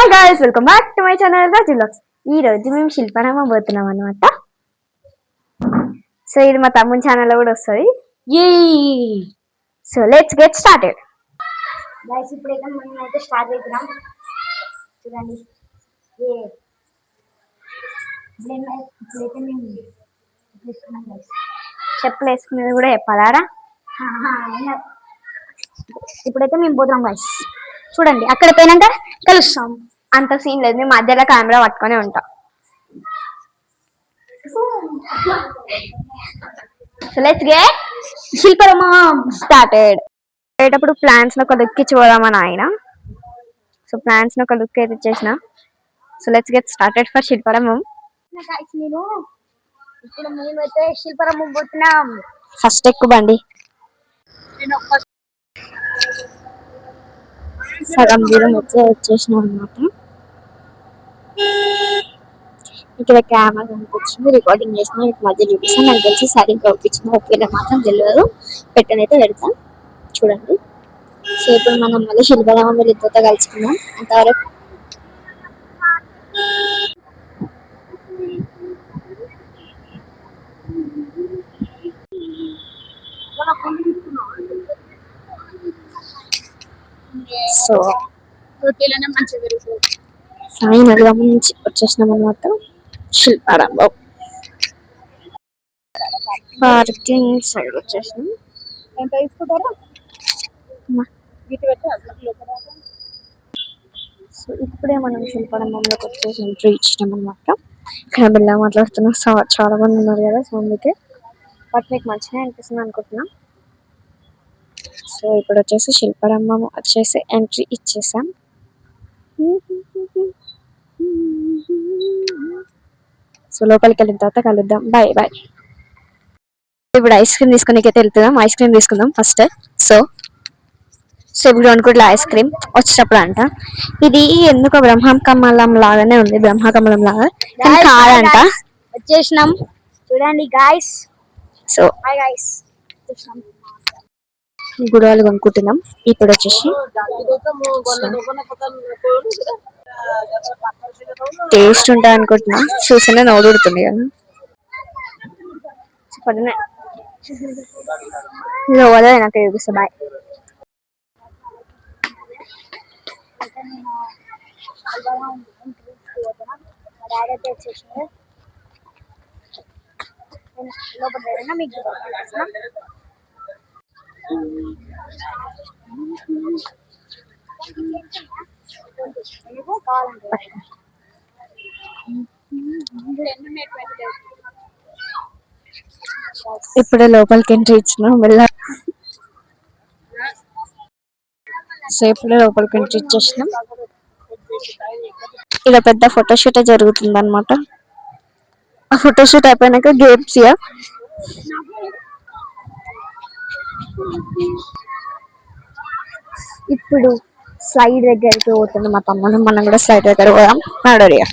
Hi guys, welcome back to my channel రాజులాక్స్. ఈ రోజు మేము శిల్పారామం పోతున్నాం అనమాట. సో ఇది మా తమ్ముని ఛానల్లో కూడా వస్తుంది. So let's get started. Guys ఇప్పుడైతే మనం అయితే స్టార్ట్ అవుతున్నాం. చూడండి, ఇప్పుడైతే మేము చెప్పులు వేసుకునేది కూడా చెప్పాలా? ఇప్పుడైతే మేము పోతున్నాం గైస్. చూడండి, అక్కడ పోయినాక కలుస్తాం. అంత సీన్ లేదు, మేము మధ్యలో కెమెరా పట్టుకొని ఉంటాం. So let's get Shilparamam started. పోయేటప్పుడు ప్లాన్స్ ఒక లుక్ ఇచ్చి పోదామని ఆయన. సో ప్లాన్స్ ఒక లుక్ అయితే ఇచ్చేసిన. So let's get started for Shilparamam. నేను ఇప్పుడు మేమైతే శిల్పారామం పోతున్నాం. ఫస్ట్ ఎక్కువ బండి సగం దూరం వచ్చేసినాం అనమాట. ఇక్కడ కెమెరా కనిపించింది, రికార్డింగ్ చేసిన మధ్య చూపిస్తాను. నాకు తెలిసి సరిగ్గా ఒప్పించింది, ఒప్పిన మాత్రం తెలియదు. పెట్టనైతే పెడతాం చూడండి. సో ఇప్పుడు మనం మళ్ళీ శిల్పారామం వెళ్ళిపోతే కలుసుకున్నాం. అంతవరకు సో ఫైనల్గా నుంచి వచ్చేసినాం అనమాట శిల్పారామం. పార్కింగ్ సైడ్ వచ్చేసినాం. ఎంత తీసుకుంటారా? సో ఇప్పుడే మనం శిల్పారామంలోకి వచ్చేసి ఎంట్రీ ఇచ్చినాం అనమాట. ఇక్కడ బిల్లా మాట్లాడుతున్నా, చాలా మంది ఉన్నారు కదా, సో అందుకే. బట్ మీకు మంచిగా అనిపిస్తుంది అనుకుంటున్నా. సో ఇప్పుడు వచ్చేసి శిల్పారామం వచ్చేసి ఎంట్రీ ఇచ్చేసాం. సో లోపలికి వెళ్ళిన తర్వాత కలుద్దాం. Bye bye. ఇప్పుడు ఐస్ క్రీమ్ తీసుకునేకైతే వెళ్తున్నాం. ఐస్ క్రీమ్ తీసుకుందాం ఫస్ట్. సో సో ఇప్పుడు అనుకుంటా ఐస్ క్రీమ్ వచ్చేటప్పుడు అంట. ఇది ఎందుకో బ్రహ్మకమలం లాగానే ఉంది, బ్రహ్మకమలం లాగా కానీ కాదంట. వచ్చేసినాం చూడండి గాయస్. సో గుడవాళ్ళు కొనుక్కుంటున్నాం ఇప్పుడు వచ్చేసి. టేస్ట్ ఉంటాయి అనుకుంటున్నా, చూస్తేనే నోడుతుంది కదా. చెప్పండి నాకు చూపిస్తా. బాయ్. మీకు ఇప్పుడే లోపలికి ఎంట్రీ ఇచ్చినాం. సో ఇప్పుడే లోపలికి ఎంట్రీ ఇచ్చేసినాం. ఇలా పెద్ద ఫోటోషూట్ జరుగుతుంది అనమాట. ఆ ఫోటోషూట్ అయిపోయినాక గేమ్స్. ఇప్పుడు స్లైడ్ దగ్గరికి పోతుంది మా తమ్ముడు. మనం కూడా స్లైడ్ దగ్గర పోదాం. నడరియా.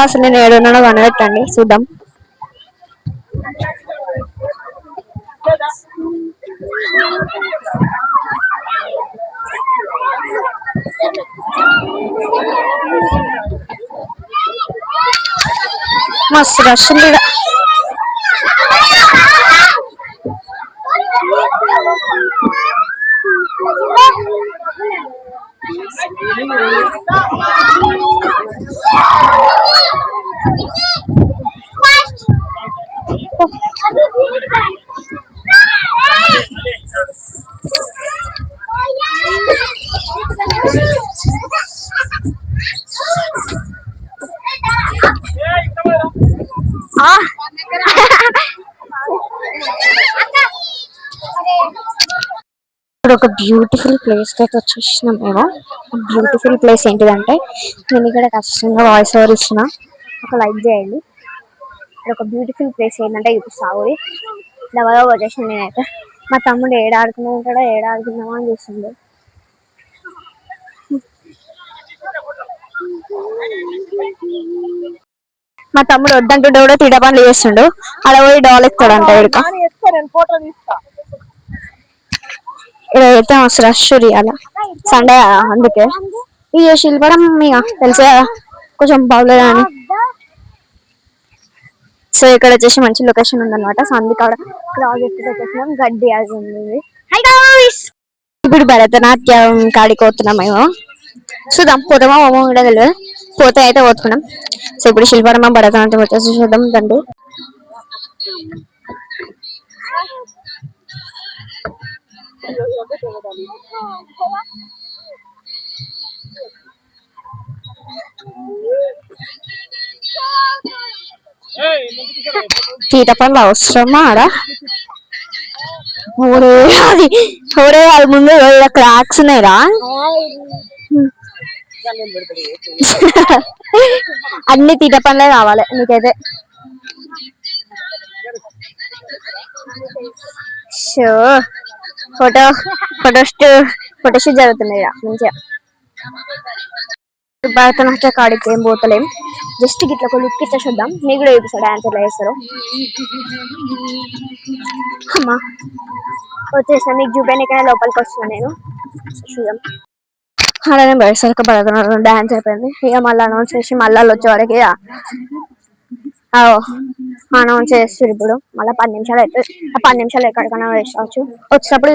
అసలు నేను ఏడున్నాడో కనబెట్టండి, చూద్దాం. మస్తు రష్ ఉంది. ఇప్పుడు ఒక బ్యూటిఫుల్ ప్లేస్ కి అయితే వచ్చేసినాం మేము. బ్యూటిఫుల్ ప్లేస్ ఏంటిదంటే, నేను ఇక్కడ కష్టంగా వాయిస్ ఓవర్ ఇచ్చిన, ఒక లైక్ చేయండి. ఇక్కడ ఒక బ్యూటిఫుల్ ప్లేస్ ఏంటంటే చూపిస్తావు. ఎవరో వచ్చేసిన నేనైతే. మా తమ్ముడు ఏడాడుకున్నా ఉంటాడో ఏడాడుకుందామా అని చూస్తుండే. మా తమ్ముడు వద్దంటుంటే కూడా తిడ పనులు చేస్తుండు. అలా పోయి డాల్ ఎక్కుతాడంట ఇడక. ఇదైతే మస్తు రష్ ఇవాళ సండే అందుకే ఇక శిల్పడం ఇక తెలుసు కదా కొంచెం బాగలేదు అని. సో ఇక్కడ వచ్చేసి మంచి లొకేషన్ ఉందన్నమాట. సో అందుకే అక్కడ క్రాస్ వచ్చేసినాం. గడ్డి అది ఉంది. ఇప్పుడు భరతనాట్యం కాడికి పోతున్నాం మేము. చూద్దాం పోతామా పోమో కూడా తెలియదు. పోతే అయితే పోతున్నాం. సో ఇప్పుడు శిల్పారామం భరతనాట్యం వచ్చేసి చూద్దాం రండి. తీట పనులు అవసరమా ఆడ? ఊరే అది ఊరే అది ముందు క్రాక్స్ ఉన్నాయిరా. అన్ని తీట పనులే కావాలి నీకైతే. షో ఫోటో ఫోటోషూట్ జరుగుతున్నాయి మంచిగా. భరతనాట్య కాడికి ఏం పోతలేం. జస్ట్ గిట్ల ఒక లుక్ ఇట్లా చూద్దాం. మీకు కూడా చూపిస్తా డాన్స్ ఎట్లా చేస్తారు. అమ్మా వచ్చేసిన మీకు చూపేనికైనా లోపలికి వస్తున్నా నేను. చూద్దాం. అలానే బయటసరికి భరతనాట్యం డాన్స్ అయిపోయింది. ఇక మళ్ళీ అనౌన్స్ చేసి మళ్ళీ వచ్చే వరకు అనౌన్స్ చేస్తారు. ఇప్పుడు మళ్ళీ 10 నిమిషాలు అయితే 10 నిమిషాలు ఎక్కడికైనా వేసుకోవచ్చు. వచ్చినప్పుడు